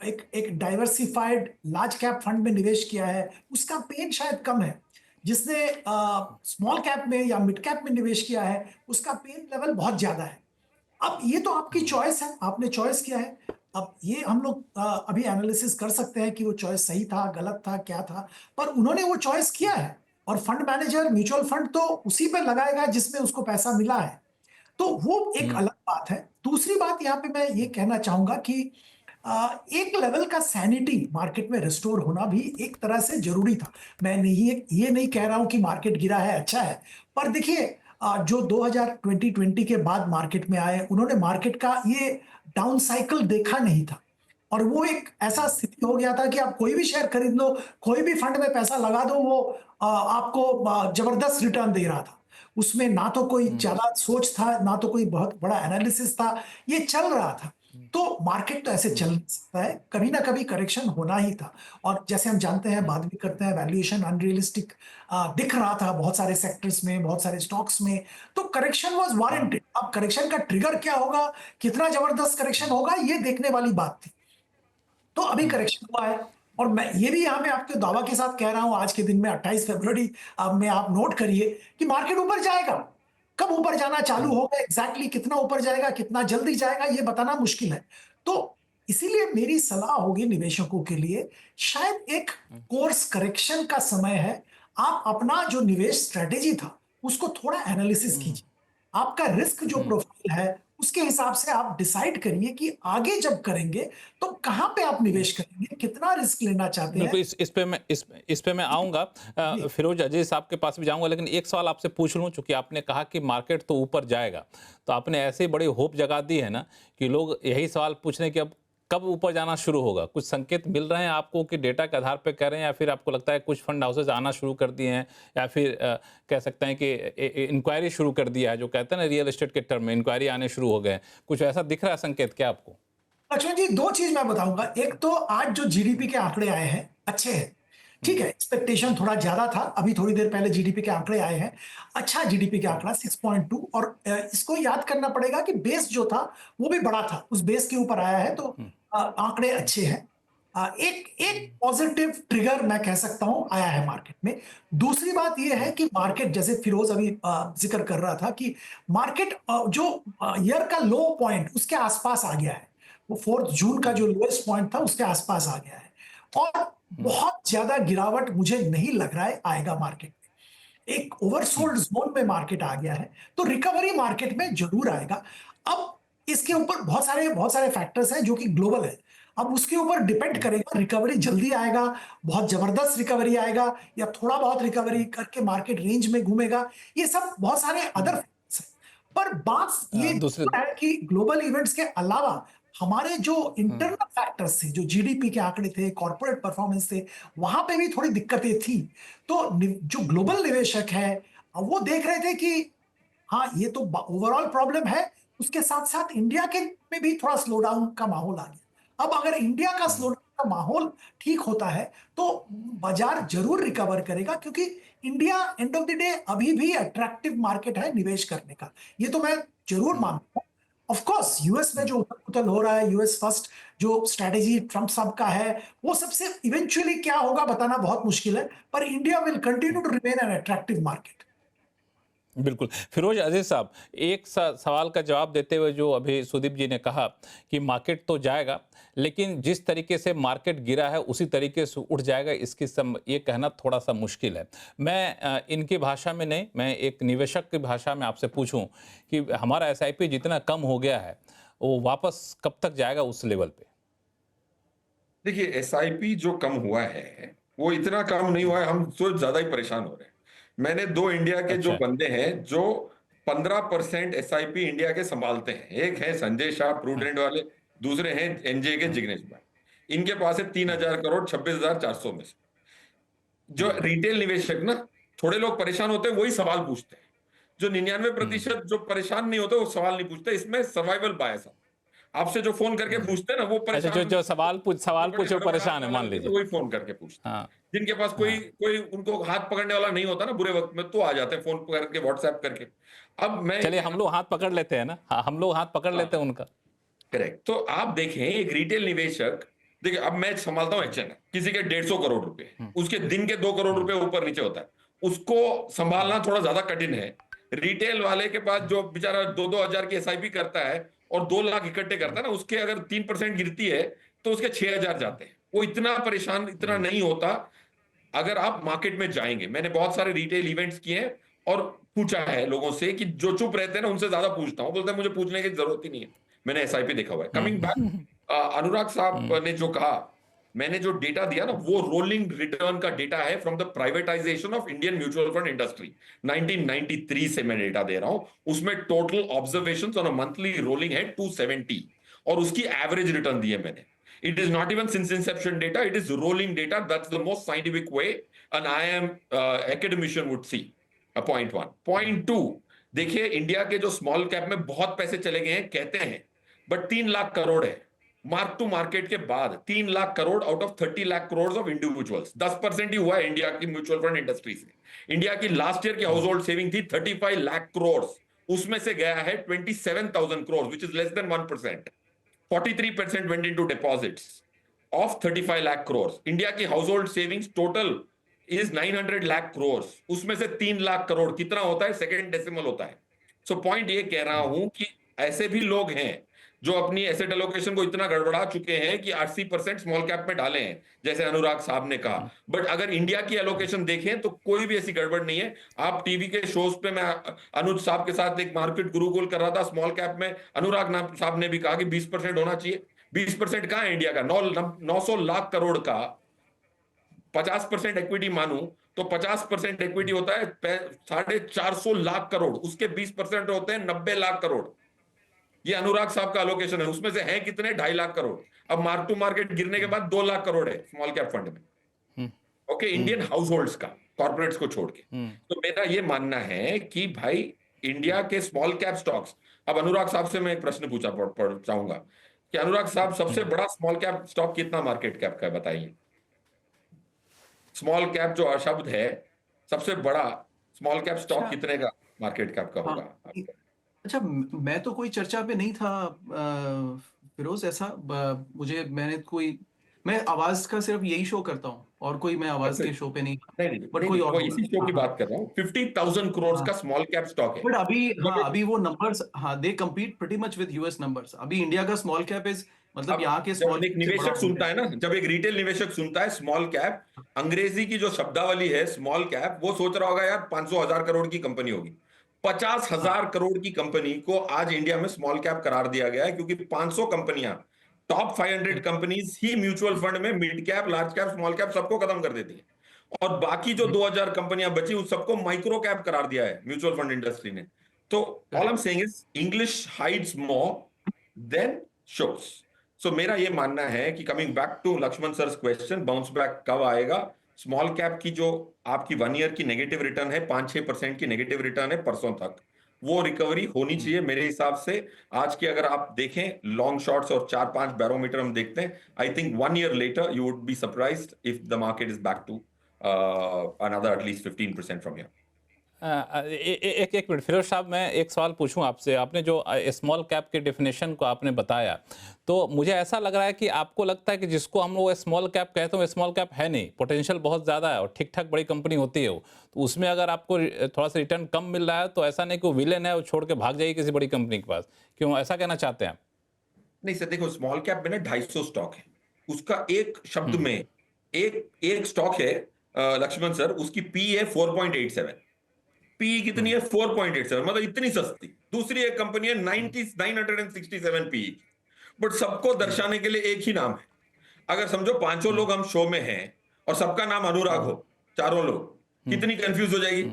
एक डाइवर्सिफाइड लार्ज कैप फंड में निवेश किया है उसका पेन शायद कम है, जिसने स्मॉल कैप में या मिड कैप में निवेश किया है उसका पेन लेवल बहुत ज्यादा है। अब ये तो आपकी चॉइस है, आपने चॉइस किया है। अब ये हम लोग अभी एनालिसिस कर सकते हैं कि वो चॉइस सही था, गलत था, क्या था, पर उन्होंने वो चॉइस किया है, और फंड मैनेजर म्यूचुअल फंड तो उसी पे लगाएगा जिसमें उसको पैसा मिला है, तो वो एक अलग बात है। दूसरी बात यहाँ पे मैं ये कहना चाहूंगा कि एक लेवल का सैनिटी मार्केट में रिस्टोर होना भी एक तरह से जरूरी था। मैं नहीं ये नहीं कह रहा हूं कि मार्केट गिरा है अच्छा है, पर देखिए जो 2020 के बाद मार्केट में आए उन्होंने मार्केट का ये डाउन साइकिल देखा नहीं था, और वो एक ऐसा स्थिति हो गया था कि आप कोई भी शेयर खरीद लो, कोई भी फंड में पैसा लगा दो, वो आपको जबरदस्त रिटर्न दे रहा था। उसमें ना तो कोई ज्यादा सोच था, ना तो कोई बहुत बड़ा एनालिसिस था, ये चल रहा था। तो मार्केट तो ऐसे चल सकता है, कभी ना कभी करेक्शन होना ही था। और जैसे हम जानते हैं, बात भी करते हैं, वैल्यूएशन अनरियलिस्टिक दिख रहा था बहुत सारे सेक्टर्स में, बहुत सारे स्टॉक्स में, तो करेक्शन वाज वारंटेड। अब करेक्शन का ट्रिगर क्या होगा, कितना जबरदस्त करेक्शन होगा, ये देखने वाली बात थी। तो अभी करेक्शन हुआ है, और मैं ये भी यहाँ पे आपके दावा के साथ कह रहा हूं आज के दिन में 28 फरवरी में, आप नोट करिए कि मार्केट ऊपर जाएगा। कब ऊपर जाना चालू होगा, एग्जैक्टली कितना ऊपर जाएगा, कितना जल्दी जाएगा, ये बताना मुश्किल है। तो इसीलिए मेरी सलाह होगी निवेशकों के लिए, शायद एक कोर्स करेक्शन का समय है। आप अपना जो निवेश स्ट्रेटेजी था उसको थोड़ा एनालिसिस कीजिए, आपका रिस्क जो प्रोफाइल है उसके हिसाब से आप डिसाइड करिए कि आगे जब करेंगे तो कहां पे आप निवेश करेंगे, कितना रिस्क लेना चाहते हैं। बिल्कुल, इस पे मैं आऊंगा, फिरोज अजीज साहब के पास भी जाऊंगा, लेकिन एक सवाल आपसे पूछ लूं, चूंकि आपने कहा कि मार्केट तो ऊपर जाएगा, तो आपने ऐसे बड़ी होप जगा दी है ना कि लोग यही सवाल पूछ रहे हैं कि अब कब ऊपर जाना शुरू होगा। कुछ संकेत मिल रहे हैं आपको कि डेटा के आधार पर कह रहे हैं, या फिर आपको लगता है कुछ फंड हाउसेज आना शुरू कर दिए हैं, या फिर कह सकते हैं कि इंक्वायरी शुरू कर दिया है, जो कहते हैं ना रियल एस्टेट के टर्म में इंक्वायरी आने शुरू हो गए, कुछ ऐसा दिख रहा है संकेत क्या आपको? लक्ष्मण जी, दो चीज मैं बताऊंगा। एक तो आज जो जीडीपी के आंकड़े आए हैं अच्छे हैं, ठीक है, एक्सपेक्टेशन थोड़ा ज्यादा था, अभी थोड़ी देर पहले जीडीपी के आंकड़े आए हैं, अच्छा जीडीपी का आंकड़ा 6.2, और इसको याद करना पड़ेगा कि बेस जो था वो भी बड़ा था, उस बेस के ऊपर आया है, तो आंकड़े अच्छे हैं। एक एक पॉजिटिव ट्रिगर मैं कह सकता हूं आया है मार्केट में। दूसरी बात यह है कि मार्केट, जैसे फिरोज अभी जिक्र कर रहा था कि मार्केट जो ईयर का लो पॉइंट उसके आसपास आ गया है, वो 4 जून का जो लोएस्ट पॉइंट था उसके आसपास आ गया है, और बहुत ज्यादा गिरावट मुझे नहीं लग रहा है आएगा मार्केट में। एक ओवरसोल्ड जोन में मार्केट आ गया है, तो रिकवरी मार्केट में जरूर आएगा। अब इसके ऊपर बहुत सारे फैक्टर्स हैं जो कि ग्लोबल है, अब उसके ऊपर डिपेंड करेगा रिकवरी जल्दी आएगा, बहुत जबरदस्त रिकवरी आएगा, या थोड़ा बहुत रिकवरी करके मार्केट रेंज में घूमेगा, ये सब बहुत सारे अदर फैक्टर्स हैं। पर बात ये दूसरे है कि ग्लोबल इवेंट्स के अलावा हमारे जो इंटरनल फैक्टर्स थे, जो जीडीपी के आंकड़े थे, कॉर्पोरेट परफॉर्मेंस थे, वहां पे भी थोड़ी दिक्कतें थी। तो जो ग्लोबल निवेशक है, वो देख रहे थे कि हाँ, ये तो ओवरऑल प्रॉब्लम है, उसके साथ साथ इंडिया के में भी थोड़ा स्लो डाउन का माहौल आ गया। अब अगर इंडिया का स्लो डाउन का माहौल ठीक होता है तो बाजार जरूर रिकवर करेगा, क्योंकि India end of the day अभी भी अट्रैक्टिव मार्केट है निवेश करने का। ये तो मैं जरूर मानता हूँ। ऑफ कोर्स यूएस में जो उथल पुथल हो रहा है, यूएस फर्स्ट जो स्ट्रेटेजी ट्रम्प साहब का है, वो सबसे इवेंचुअली क्या होगा बताना बहुत मुश्किल है, पर India will continue to remain an attractive market. बिल्कुल। फिरोज अजीज साहब, एक सवाल का जवाब देते हुए जो अभी सुदीप जी ने कहा कि मार्केट तो जाएगा, लेकिन जिस तरीके से मार्केट गिरा है उसी तरीके से उठ जाएगा, ये कहना थोड़ा सा मुश्किल है। मैं इनकी भाषा में नहीं, मैं एक निवेशक की भाषा में आपसे पूछूं कि हमारा एसआईपी जितना कम हो गया है वो वापस कब तक जाएगा उस लेवल पे? देखिए, एसआईपी जो कम हुआ है वो इतना कम नहीं हुआ है, हम तो ज्यादा ही परेशान हो रहे हैं। मैंने 2 इंडिया के जो अच्छा। बंदे हैं जो 15% एसआईपी इंडिया के संभालते हैं, एक है संजय शाह प्रूडेंट वाले, दूसरे हैं एनजे के जिग्नेश भाई। इनके पास है 3,000 करोड़ 26,400 में से। जो रिटेल निवेशक ना, थोड़े लोग परेशान होते हैं, वही सवाल पूछते हैं। जो 99% जो परेशान नहीं होते वो सवाल नहीं पूछते। इसमें सर्वाइवल बायस है। आपसे जो फोन करके पूछते हैं ना, वो अच्छा, परेशान, जो सवाल पूछे वो परेशान है, मान लीजिए। वही फोन करके पूछते हैं। हाँ। जिनके पास कोई कोई उनको हाथ पकड़ने वाला नहीं होता ना बुरे वक्त में, तो आ जाते हैं फोन करके, व्हाट्सएप करके। अब मैं चलिए हम लोग हाथ पकड़ लेते हैं ना, हाँ, हम लोग हाथ पकड़ लेते हैं उनका। करेक्ट। तो आप देखें, एक रिटेल निवेशक, देखिए अब मैं संभालता हूँ एक्शन, किसी के 150 करोड़ रुपए, उसके दिन के 2 करोड़ रुपए ऊपर नीचे होता है, उसको संभालना थोड़ा ज्यादा कठिन है। रिटेल वाले के पास जो बेचारा 2-2 हजार की एसआईपी करता है और 2 लाख इकट्ठे करता है ना, उसके अगर 3% गिरती है तो उसके 6,000 जाते हैं। वो इतना परेशान इतना नहीं होता। अगर आप मार्केट में जाएंगे, मैंने बहुत सारे रिटेल इवेंट्स किए हैं और पूछा है लोगों से, कि जो चुप रहते हैं ना उनसे ज्यादा पूछता हूं, बोलते हैं मुझे पूछने की जरूरत ही नहीं है, मैंने एसआईपी देखा हुआ है। कमिंग बैक, अनुराग साहब ने जो कहा, मैंने जो डेटा दिया ना, वो रोलिंग रिटर्न का डेटा है from the privatisation of Indian mutual fund industry. 1993 से मैं डेटा दे रहा हूं। उसमें total observations on a monthly rolling है 270, और उसकी एवरेज रिटर्न दी है मैंने। It is not even since inception data, it is rolling data. That's the most scientific way an IIM academician would see. Point one. Point two, देखिए India के जो small cap में बहुत पैसे चले गए हैं कहते हैं, बट 3 लाख करोड़ है मार्क टू मार्केट के बाद। 3 lakh crore out of 30 lakh crore of individuals, 10% ही हुआ है इंडिया की म्यूचुअल फंड इंडस्ट्री से। इंडिया की लास्ट ईयर की हाउस होल्ड सेविंग थी 35 लाख करोड़, उसमें से गया है 27,000 crore, which is less than 1%। 43% went into deposits of 35 lakh crores. India की household savings total is 900 lakh crores. उसमें से 3 लाख करोड़ कितना होता है? सेकेंड डेसिमल होता है। सो पॉइंट ये कह रहा हूं कि ऐसे भी लोग हैं जो अपनी एसेट एलोकेशन को इतना गड़बड़ा चुके हैं कि 80% स्मॉल कैप में डाले हैं, जैसे अनुराग साहब ने कहा। बट अगर इंडिया की एलोकेशन देखें तो कोई भी ऐसी गड़बड़ नहीं है। आप टीवी के शोज पे, मैं अनुज साहब के साथ एक मार्केट गुरुकुल कर रहा था, स्मॉल कैप में अनुराग साहब ने भी कहा कि 20% होना चाहिए। 20% कहां है इंडिया का? 900 लाख करोड़ का 50% इक्विटी मानू तो 50% इक्विटी होता है 450 लाख करोड़, उसके 20% होते हैं 90 लाख करोड़। ये अनुराग साहब का एलोकेशन है। उसमें से है कितने? 2.5 लाख करोड़। अब मार्क टू मार्केट गिरने के बाद 2 लाख करोड़ है स्मॉल कैप फंड में। ओके, इंडियन हाउस होल्ड्स का, कॉर्पोरेट्स को छोड़ के। तो मेरा ये मानना है कि भाई इंडिया के स्मॉल कैप स्टॉक्स, अब अनुराग साहब से मैं एक प्रश्न पूछा चाहूंगा कि अनुराग साहब, सबसे बड़ा स्मॉल कैप स्टॉक कितना मार्केट कैप का है बताइए? स्मॉल कैप जो अशब्द है, सबसे बड़ा स्मॉल कैप स्टॉक अच्छा। कितने का मार्केट कैप का हाँ, होगा? अच्छा, मैं तो कोई चर्चा पे नहीं था फिरोज, ऐसा मैं आवाज का सिर्फ यही शो करता हूँ, और कोई मैं आवाज के शो पे नहीं। नहीं, बट कोई और वो होगा। इसी शो की हाँ, बात कर रहा हूँ। 50,000 करोड़ हाँ। का स्मॉल कैप स्टॉक है। बट अभी, जब हाँ, एक- अभी वो नंबर्स, हाँ, दे compete pretty much with US numbers. अभी इंडिया का स्मॉल कैप इज, मतलब अब यहाँ के जब स्मॉल एक कैप से बड़ा निवेशक हो सुनता गया। है ना, जब एक रिटेल निवेशक सुनता है स्मॉल कैप, अंग्रेजी की जो शब्दावली है स्मॉल कैप, वो सोच रहा होगा यार 500,000 करोड़ की कंपनी होगी। 50,000 करोड़ की कंपनी को आज इंडिया में स्मॉल कैप करार दिया गया है, क्योंकि 500 कंपनियां, टॉप 500 कंपनीज ही म्यूचुअल फंड में mid cap, large cap, small cap सबको खत्म कर देती है, और बाकी जो 2,000 कंपनियां बची उस सबको माइक्रो कैप करार दिया है म्यूचुअल फंड इंडस्ट्री ने। तो all I am saying is English hides more than shows. So मेरा ये मानना है कि coming back to Lakshman sir question, bounce back कब आएगा? स्मॉल कैप की जो आपकी 1 ईयर की नेगेटिव रिटर्न है, 5-6% की नेगेटिव रिटर्न है परसों तक, वो रिकवरी होनी चाहिए मेरे हिसाब से। आज की अगर आप देखें लॉन्ग शॉट्स और 4-5 बैरोमीटर हम देखते हैं, I think 1 year later you would be surprised if the market is back to another at least 15% from here. एक मिनट फिरोज साहब, मैं एक सवाल पूछूं आपसे। आपने जो स्मॉल कैप के डेफिनेशन को आपने बताया, तो मुझे ऐसा लग रहा है कि आपको लगता है कि जिसको हम लोग स्मॉल कैप कहते हैं वो स्मॉल कैप है नहीं, पोटेंशियल बहुत ज़्यादा है और ठीक ठाक बड़ी कंपनी होती है वो, तो उसमें अगर आपको थोड़ा सा रिटर्न कम मिल रहा है तो ऐसा नहीं कि वो विलेन है, वो छोड़ के भाग जाएगी किसी बड़ी कंपनी के पास। क्यों ऐसा कहना चाहते हैं आप? नहीं सर, देखो स्मॉल कैप में ना 250 स्टॉक है, उसका एक शब्द में एक एक स्टॉक है लक्ष्मण सर, उसकी पी है 4.87, पी कितनी है 4.87, मतलब इतनी सस्ती। दूसरी एक कंपनी है 967 पी, बट सबको दर्शाने के लिए एक ही नाम है। अगर समझो पांचों लोग हम शो में हैं और सबका नाम अनुराग हो, चारों लोग, कितनी कंफ्यूज हो जाएगी।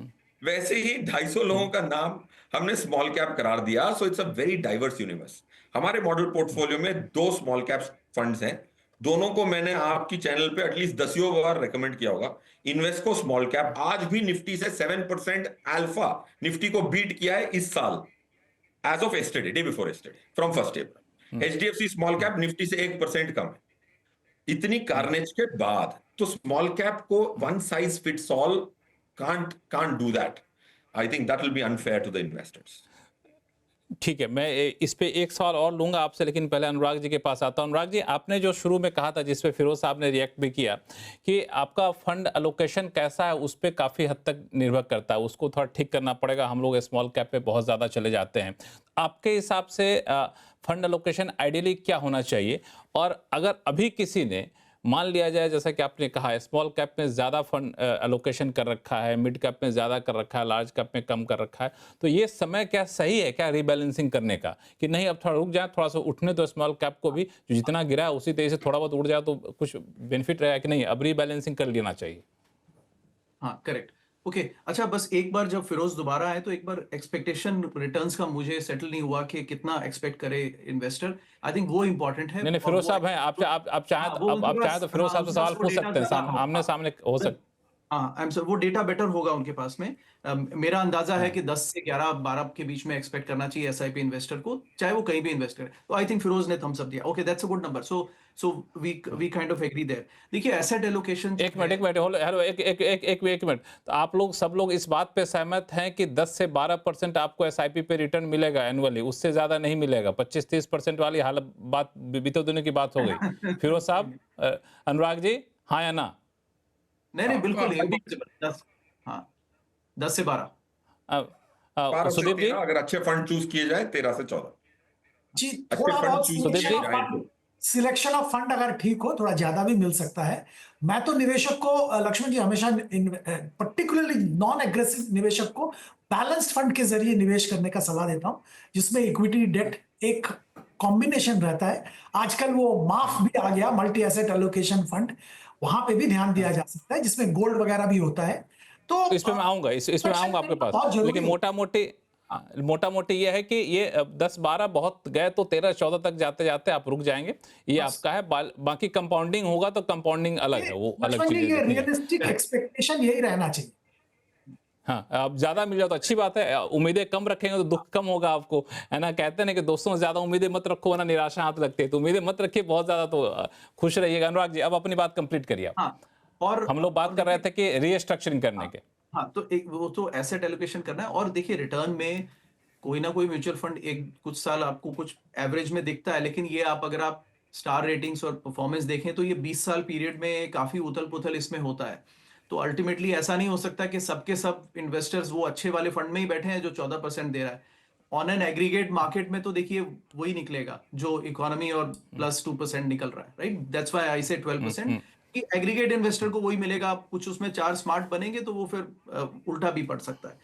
वैसे ही 250 लोगों का नाम हमने स्मॉल कैप करार दिया। So it's a very diverse universe. हमारे मॉडल पोर्टफोलियो में 2 स्मॉल कैप फंड्स हैं, दोनों को मैंने आपकी चैनल पे एटलीस्ट 10 बार रेकमेंड किया होगा। इन्वेस्को स्मॉल कैप आज भी निफ्टी से 7% अल्फा निफ्टी को बीट किया है इस साल, as of yesterday, day before yesterday, from 1 April. HDFC small cap Nifty से 1% कम है। इतनी कार्नेज के बाद तो स्मॉल कैप को one size fits all can't do that. I think that will be unfair to the investors. ठीक है, मैं इस पे एक सवाल और लूंगा आपसे, लेकिन पहले अनुराग जी के पास आता हूं। अनुराग जी, आपने जो शुरू में कहा था, जिस पे फिरोज साहब ने रिएक्ट भी किया, कि आपका फंड एलोकेशन कैसा है उस पर काफ़ी हद तक निर्भर करता है, उसको थोड़ा ठीक करना पड़ेगा। हम लोग स्मॉल कैप पे बहुत ज़्यादा चले जाते हैं। आपके हिसाब से फंड एलोकेशन आइडियली क्या होना चाहिए? और अगर अभी किसी ने मान लिया जाए, जैसा कि आपने कहा, स्मॉल कैप में ज़्यादा फंड एलोकेशन कर रखा है, मिड कैप में ज़्यादा कर रखा है, लार्ज कैप में कम कर रखा है, तो ये समय क्या सही है क्या रीबैलेंसिंग करने का, कि नहीं अब थोड़ा रुक जाए, थोड़ा सा उठने तो स्मॉल कैप को भी, जो जितना गिरा है उसी तेजी से थोड़ा बहुत उड़ जाए तो कुछ बेनिफिट रहेगा, कि नहीं अब रीबैलेंसिंग कर लेना चाहिए? हाँ, करेक्ट। ओके, अच्छा, बस एक बार जब फिरोज दोबारा आए तो एक बार एक्सपेक्टेशन रिटर्न्स का मुझे सेटल नहीं हुआ कि कितना एक्सपेक्ट करे इन्वेस्टर। आई थिंक वो इंपॉर्टेंट है। नहीं और फिरोज वो साहब हैं, आप चाहें हाँ, तो वो आप उनके चाहें तो पास, फिरोज हाँ, साहब से उनके पास सवाल वो पूछ डेटा सकते हैं, हाँ, आमने सामने हो सकता। हाँ, आई एम सर, वो डेटा बेटर होगा उनके पास में। मेरा अंदाजा है कि 10 से 11-12 के बीच में एक्सपेक्ट करना चाहिए एसआईपी इन्वेस्टर को, चाहे वो कहीं भी इन्वेस्ट करे। तो आई थिंक फिरोज ने थम्स अप दिया। Okay, that's a good number. So we kind of agree there. देखिए, एसेट एलोकेशन एक मिनट हेलो, एक मिनट। तो आप लोग सब लोग इस बात पे सहमत हैं कि 10 से 12% आपको एसआईपी पे रिटर्न मिलेगा एनुअली, उससे ज्यादा नहीं मिलेगा? 25-30% वाली हालत बात बीते दिनों की बात हो गई। फिरोज साहब, अनुराग जी, हाँ या ना? नहीं नहीं, बिल्कुल हाँ, एकदम से 10, हाँ, 10 से 12। बारह से सुदीप जी? 13, अगर अच्छे फंड चूज किए जाए 13 से 14 जी, अच्छे थोड़ा फंड बहुत चूज सुदीप किए जी? जाए तो। सिलेक्शन ऑफ फंड अगर ठीक हो, थोड़ा ज्यादा भी मिल सकता है। मैं तो निवेशक को लक्ष्मण जी हमेशा पर्टिकुलरली नॉन एग्रेसिव निवेशक को बैलेंस्ड फंड के जरिए निवेश करने का सलाह देता हूं, जिसमें इक्विटी डेट एक कॉम्बिनेशन रहता है। आजकल वो माफ भी आ गया, मल्टी एसेट एलोकेशन फंड, वहां पे भी ध्यान दिया जा सकता है, जिसमें गोल्ड वगैरह भी होता है। तो इसमें मैं आऊंगा, इसमें आऊंगा आपके पास, बहुत जरूरी लेकिन मोटा मोटी ये है कि ये 10-12 बहुत गए तो 13-14 तक जाते जाते आप रुक जाएंगे, ये बस। आपका है। बाकी कंपाउंडिंग होगा तो कंपाउंडिंग अलग है, वो अलग लक्ष्मण जी, चीजें ये देखनी है। रियलिस्टिक एक्सपेक्टेशन यही रहना चाहिए। हाँ, अब ज्यादा मिल जाए तो अच्छी बात है, उम्मीदें कम रखेंगे तो दुख कम होगा आपको, है ना? कहते हैं ना कि दोस्तों से ज्यादा उम्मीदें मत रखो वरना निराशा हाथ लगती है, तो उम्मीदें मत रखिए बहुत ज्यादा, तो खुश रहिएगा। अनुराग जी, अब अपनी बात कंप्लीट करिए आप। हाँ, और हम लोग बात कर रहे थे कि रीस्ट्रक्चरिंग करने के। हाँ, तो एक वो तो एसेट एलोकेशन करना है। और देखिए, रिटर्न में कोई ना कोई म्यूचुअल फंड एक कुछ साल आपको कुछ एवरेज में दिखता है, लेकिन ये आप अगर आप स्टार रेटिंग्स और परफॉर्मेंस देखें तो ये 20 साल पीरियड में काफी उथल पुथल इसमें होता है। तो अल्टीमेटली ऐसा नहीं हो सकता कि सबके सब इन्वेस्टर्स वो अच्छे वाले फंड में ही बैठे हैं जो 14% दे रहा है। ऑन एन एग्रीगेट मार्केट में तो देखिए वही निकलेगा जो इकोनॉमी और प्लस 2% निकल रहा है, राइट? दैट्स व्हाई आई से 12%, कि एग्रीगेट इन्वेस्टर को वही मिलेगा। आप कुछ उसमें 4 स्मार्ट बनेंगे तो वो फिर उल्टा भी पड़ सकता है।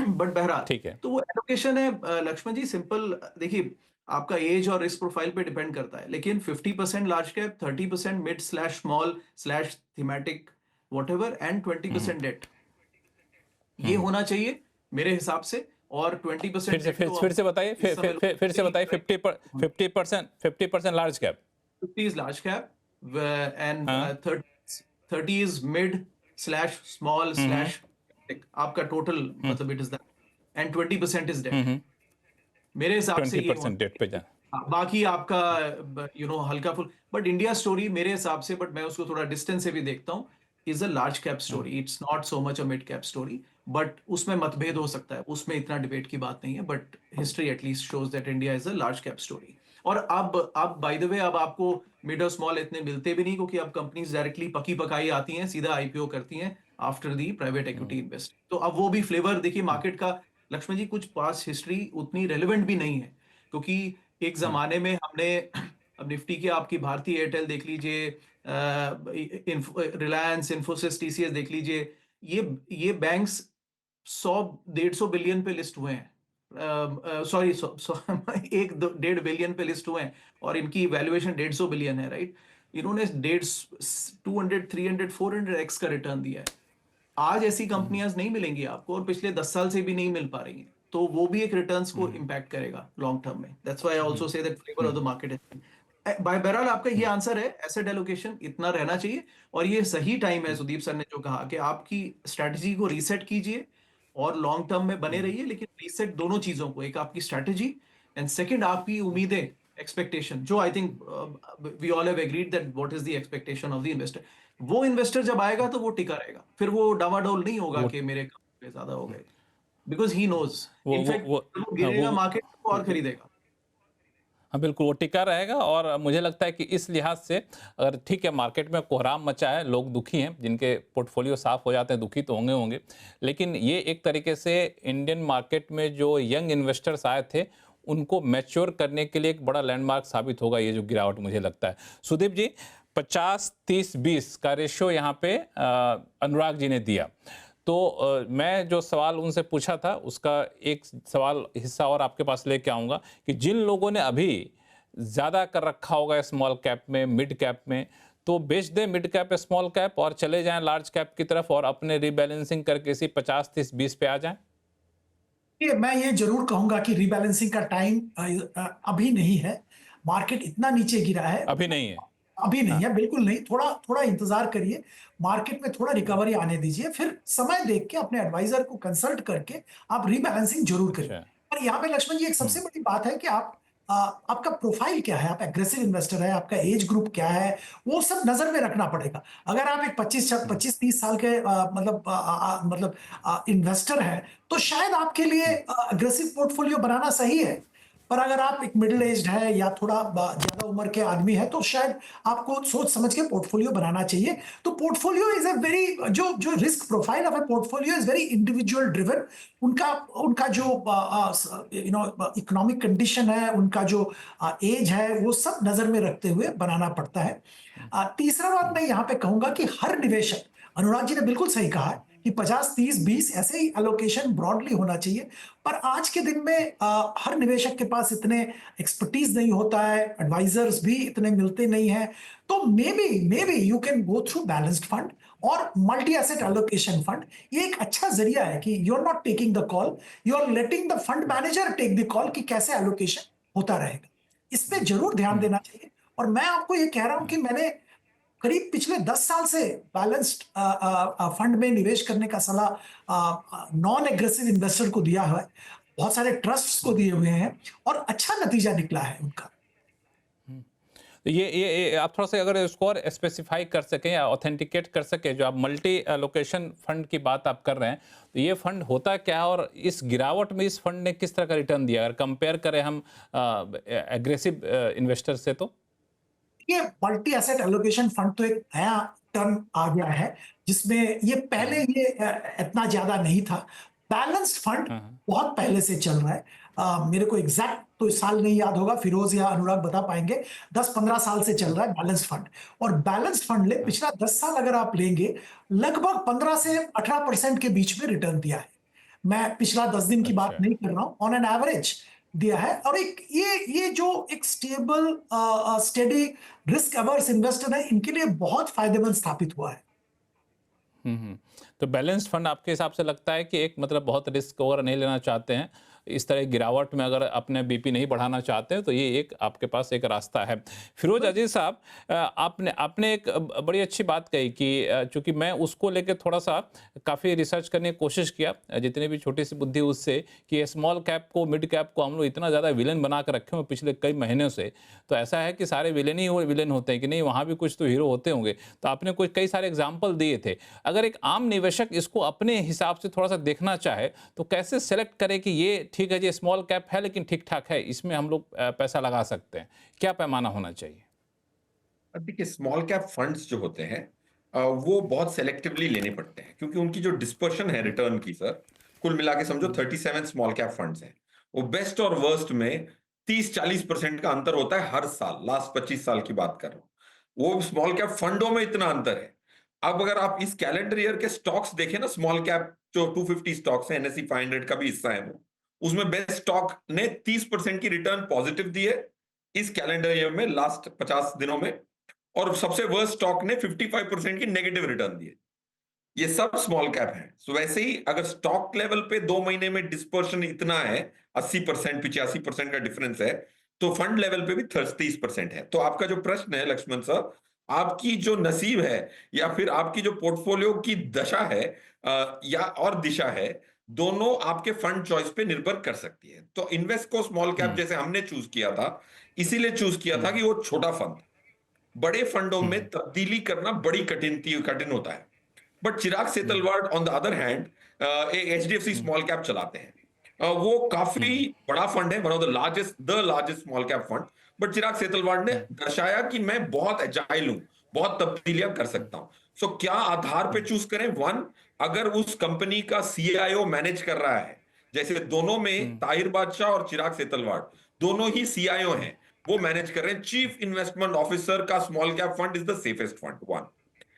बट बहरहाल, ठीक है। तो वो एलोकेशन है लक्ष्मण जी, सिंपल। देखिए, आपका एज और रिस्क प्रोफाइल पे डिपेंड करता है, लेकिन 50% large cap, 30% mid slash small slash thematic whatever, and 20% debt, ये होना चाहिए मेरे हिसाब से। और 20% फिर से बताइए, फिर से बताइए, 50% large cap. 50 is large cap, and हाँ 30 is mid slash small slash आपका टोटल मतलब it is that, and 20% is debt. मेरे हिसाब से ये 20% डेट पे जाना। बाकी आपका हल्का फुल, बट इंडिया स्टोरी मेरे हिसाब से, बट मैं उसको थोड़ा डिस्टेंस से भी देखता हूँ, is a large cap story, it's not so much a mid cap story. But उसमें मतभेद हो सकता है, उसमें इतना डिबेट की बात नहीं है, but history at least shows that India is a large cap story. और अब बाय द वे अब आपको मिड और स्मॉल इतने मिलते भी नहीं, क्योंकि अब कंपनीज डायरेक्टली पकी पकाई आती हैं, सीधा आईपीओ करती हैं after the private equity invest. तो अब वो भी फ्लेवर देखिए मार्केट का। लक्ष्मण जी, कुछ पास्ट हिस्ट्री उतनी रेलिवेंट भी नहीं है, क्योंकि एक जमाने में हमने अब निफ्टी के आपकी भारतीय एयरटेल देख लीजिए, रिलायंस, इन्फोसिस, टीसीएस देख लीजिए, ये बैंक्स 100-150 बिलियन पे लिस्ट हुए हैं, सॉरी 1-1.5 बिलियन पे लिस्ट हुए हैं, और इनकी वैल्यूएशन 150 बिलियन है, राइट। इन्होंने 200, 300, 400x का रिटर्न दिया है। आज ऐसी कंपनियां नहीं मिलेंगी आपको, और पिछले 10 साल से भी नहीं मिल पा रही हैं, तो वो भी एक रिटर्न्स को इंपैक्ट करेगा लॉन्ग टर्म में। That's why I also say that flavour of the market है। बाय बहरहाल आपका ये आंसर है, एसेट एलोकेशन इतना रहना चाहिए, और ये सही टाइम है सुदीप सर ने जो कहा कि आपकी स्ट्रैटेजी को रीसेट कीजिए और लॉन्ग टर्म में बने रहिए, लेकिन रीसेट दोनों चीजों को, एक आपकी स्ट्रैटेजी एंड सेकंड आपकी उम्मीदें, एक्सपेक्टेशन, जो I think we all have agreed that what is the expectation of the investor. वो इन्वेस्टर जब आएगा तो वो टिका रहेगा, फिर वो डावाडोल नहीं होगा वो कि मेरे कम ज्यादा हो गए, बिकॉज ही नोज वो इनफैक्ट वो वो गिरेगा वो मार्केट को और खरीदेगा। हाँ बिल्कुल, वो टिका रहेगा। और मुझे लगता है कि इस लिहाज से अगर ठीक है मार्केट में कोहराम मचा है, लोग दुखी हैं, जिनके पोर्टफोलियो साफ हो जाते हैं दुखी तो होंगे, लेकिन ये एक तरीके से इंडियन मार्केट में जो यंग इन्वेस्टर्स आए थे उनको मैच्योर करने के लिए एक बड़ा लैंडमार्क साबित होगा ये जो गिरावट, मुझे लगता है। सुदीप जी, 50-30-20 का रेशियो यहाँ पे अनुराग जी ने दिया, तो मैं जो सवाल उनसे पूछा था उसका एक सवाल हिस्सा और आपके पास लेके आऊँगा कि जिन लोगों ने अभी ज़्यादा कर रखा होगा स्मॉल कैप में, मिड कैप में, तो बेच दें मिड कैप स्मॉल कैप और चले जाएं लार्ज कैप की तरफ और अपने रीबैलेंसिंग करके इसी 50-30-20 पे आ जाएं। मैं ये जरूर कहूंगा कि रीबैलेंसिंग का टाइम अभी नहीं है। मार्केट इतना नीचे गिरा है, अभी नहीं है। अभी नहीं हाँ है, बिल्कुल नहीं। थोड़ा थोड़ा इंतजार करिए, मार्केट में थोड़ा रिकवरी आने दीजिए, फिर समय देख के अपने एडवाइजर को कंसल्ट करके आप रीबैलेंसिंग जरूर करिए। अच्छा। पर यहाँ पे लक्ष्मण जी एक सबसे बड़ी बात है कि आपका प्रोफाइल क्या है, आप एग्रेसिव इन्वेस्टर है, आपका एज ग्रुप क्या है, वो सब नजर में रखना पड़ेगा। अगर आप एक 25-30 साल के मतलब इन्वेस्टर है, तो शायद आपके लिए अग्रेसिव पोर्टफोलियो बनाना सही है। पर अगर आप एक मिडिल एज्ड है या थोड़ा ज्यादा उम्र के आदमी है, तो शायद आपको सोच समझ के पोर्टफोलियो बनाना चाहिए। तो पोर्टफोलियो इज अ वेरी जो risk profile of A portfolio is very individual driven. उनका उनका जो इकोनॉमिक कंडीशन है, उनका जो एज है, वो सब नजर में रखते हुए बनाना पड़ता है। तीसरा बात मैं यहाँ पे कहूंगा कि हर निवेशक, अनुराग जी ने बिल्कुल सही कहा है कि 50-30-20 ऐसे ही एलोकेशन ब्रॉडली होना चाहिए। पर आज के दिन में हर निवेशक के पास इतने एक्सपर्टीज नहीं होता है, एडवाइजर्स भी इतने मिलते नहीं हैं। तो maybe you can go through balanced fund और मल्टी एसेट एलोकेशन फंड। ये एक अच्छा जरिया है कि you are not taking the call, you are letting the fund manager take the call कि कैसे एलोकेशन होता रहेगा। इस पे जरूर ध्यान देना चाहिए। और मैं आपको ये कह रहा हूं कि मैंने करीब पिछले 10 साल से बैलेंस्ड फंड में निवेश करने का सलाह नॉन एग्रेसिव इन्वेस्टर को दिया है, बहुत सारे ट्रस्ट्स को दिए हुए हैं, और अच्छा नतीजा निकला है उनका। तो ये आप थोड़ा सा अगर इसको और स्पेसिफाई कर सकें या ऑथेंटिकेट कर सकें, जो आप मल्टी लोकेशन फंड की बात आप कर रहे हैं, तो ये फंड होता क्या है और इस गिरावट में इस फंड ने किस तरह का रिटर्न दिया, अगर कंपेयर करें हम एग्रेसिव इन्वेस्टर से? तो ये मल्टी एसेट एलोकेशन फंड तो एक नया टर्म आ गया है, जिसमें ये पहले ये इतना ज्यादा नहीं था। बैलेंस्ड फंड बहुत पहले से चल रहा है। मेरे को एग्जैक्ट तो साल नहीं याद होगा, फिरोज या अनुराग बता पाएंगे। 10-15 साल से चल रहा है बैलेंस्ड फंड। और बैलेंस्ड फंड ले पिछला 10 साल अगर आप लेंगे, लगभग 15 से 18% के बीच में रिटर्न दिया है। मैं पिछला 10 दिन की बात नहीं कर रहा हूं, ऑन एन एवरेज दिया है। और एक ये जो एक stable steady risk averse investor है, इनके लिए बहुत फायदेमंद स्थापित हुआ है। तो बैलेंस्ड फंड आपके हिसाब से लगता है कि एक मतलब बहुत रिस्क वगैरह नहीं लेना चाहते हैं, इस तरह गिरावट में अगर अपने बीपी नहीं बढ़ाना चाहते हैं तो ये एक आपके पास एक रास्ता है। फिरोज अजीज साहब, आपने एक बड़ी अच्छी बात कही कि चूंकि मैं उसको लेके थोड़ा सा काफ़ी रिसर्च करने की कोशिश किया, जितनी भी छोटी सी बुद्धि उससे, कि स्मॉल कैप को मिड कैप को हम लोग इतना ज़्यादा विलेन बना कर रखे हुए पिछले कई महीनों से। तो ऐसा है कि सारे विलेन ही विलेन होते हैं कि नहीं, वहाँ भी कुछ तो हीरो होते होंगे। तो आपने कुछ कई सारे एग्जाम्पल दिए थे। अगर एक आम निवेशक इसको अपने हिसाब से थोड़ा सा देखना चाहे तो कैसे सेलेक्ट करे कि ये ठीक है, ये स्मॉल कैप है लेकिन ठीक ठाक है, इसमें हम लोग पैसा लगा सकते हैं? क्या पैमाना होना चाहिए? अब देखिए, स्मॉल कैप फंड्स जो होते हैं वो बहुत सेलेक्टिवली लेने पड़ते हैं, क्योंकि उनकी जो डिस्पर्शन है रिटर्न की, सर, कुल मिला के समझो 37 स्मॉल कैप फंड्स हैं। वो बेस्ट और वर्स्ट में 30-40% का अंतर होता है हर साल। लास्ट 25 साल की बात कर रहा हूं। वो स्मॉल कैप फंडों में इतना अंतर है। अब अगर आप इस कैलेंडर ईयर के स्टॉक्स देखें ना, स्मॉल कैप जो 250 स्टॉक्स हैं, NSE 500 का भी हिस्सा है वो, उसमें बेस्ट स्टॉक ने 30% की रिटर्न पॉजिटिव दी है इस कैलेंडर ईयर में, लास्ट 50 दिनों में। और सबसे वर्स्ट स्टॉक ने 55% की नेगेटिव रिटर्न दी है। ये सब स्मॉल कैप है। सो वैसे ही अगर स्टॉक लेवल पे 2 महीने में डिस्पर्शन इतना है, 80% 85% का डिफरेंस है, तो फंड लेवल पे भी 30% है। तो आपका जो प्रश्न है लक्ष्मण सर, आपकी जो नसीब है या फिर आपकी जो पोर्टफोलियो की दशा है या और दिशा है, दोनों आपके फंड चॉइस पे निर्भर कर सकती है। तो इन्वेस्ट को स्मॉल कैप जैसे हमने चूज किया था, इसीलिए चूज किया था कि वो छोटा फंड। बड़े फंडों में तब्दीली करना बड़ी कठिन होता है। But Chirag Setalvad on the other hand एक HDFC स्मॉल कैप चलाते हैं। वो काफी बड़ा फंड है, one of the largest small cap fund. But Chirag Setalvad ने दर्शाया कि मैं बहुत एजाइल हूं, बहुत तब्दीलियां कर सकता हूं। सो क्या आधार पे चूज करें? वन, अगर उस कंपनी का CIO मैनेज कर रहा है, जैसे दोनों में ताहिर बादशाह और चिराग सेतलवाड दोनों ही CIO हैं, वो मैनेज कर रहे हैं, चीफ इन्वेस्टमेंट ऑफिसर का small cap fund is the safest fund. One.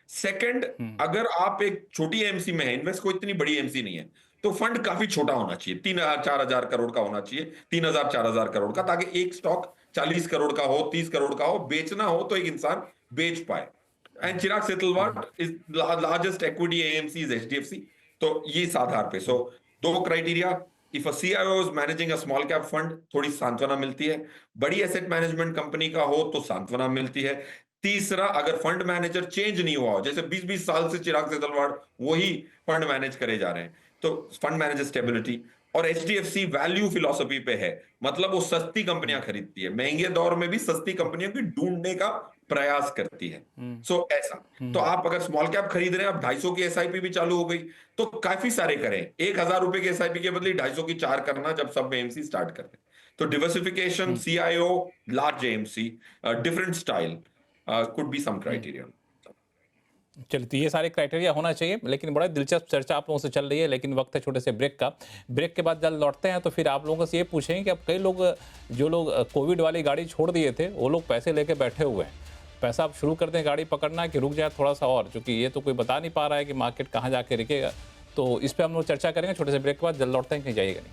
Second, अगर आप एक छोटी AMC में है, इन्वेस्ट को इतनी बड़ी AMC नहीं है, तो फंड काफी छोटा होना चाहिए, 3,000-4,000 करोड़ का होना चाहिए, 3,000-4,000 करोड़ का, ताकि एक स्टॉक 40 करोड़ का हो, 30 करोड़ का हो, बेचना हो तो एक इंसान बेच पाए। And Chirag Setalvad is largest equity AMC is HDFC। तो ये इस आधार पे। सो दो criteria, if a CIO is managing a small cap fund, थोड़ी सांत्वना मिलती है। बड़ी एसेट मैनेजमेंट कंपनी का हो तो सांत्वना मिलती है। तीसरा, अगर फंड मैनेजर चेंज नहीं हुआ हो, जैसे 20-20 साल से चिराग सेतलवाड वही फंड मैनेज करे जा रहे हैं, तो फंड मैनेजर स्टेबिलिटी। और HDFC वैल्यू फिलॉसफी पे है, मतलब वो सस्ती कंपनियां खरीदती है, महंगे दौर में भी सस्ती कंपनियों की ढूंढने का प्रयास करती है। सो ऐसा। तो आप अगर स्मॉल कैप खरीद रहे हैं, आप 250 की SIP भी चालू हो गई, तो काफी सारे करें। 1,000 रुपए की SIP के बदले 250 की 4 करना, जब सब AMC स्टार्ट करते हैं। तो diversification, CIO, large AMC, different style could be some criteria. चलिए, तो ये सारे क्राइटेरिया होना चाहिए। लेकिन बड़ा दिलचस्प चर्चा आप लोगों से चल रही है, लेकिन वक्त है छोटे से ब्रेक का। ब्रेक के बाद जल्द लौटते हैं तो फिर आप लोगों से ये पूछेंगे कि अब कई लोग, जो लोग कोविड वाली गाड़ी छोड़ दिए थे, वो लोग पैसे लेके बैठे हुए हैं। पैसा आप शुरू कर दें गाड़ी पकड़ना कि रुक जाए थोड़ा सा और, क्योंकि ये तो कोई बता नहीं पा रहा है कि मार्केट कहाँ जाके रुकेगा। तो इस पर हम लोग चर्चा करेंगे छोटे से ब्रेक के बाद। जल्द लौटते हैं, कहीं जाइएगा नहीं।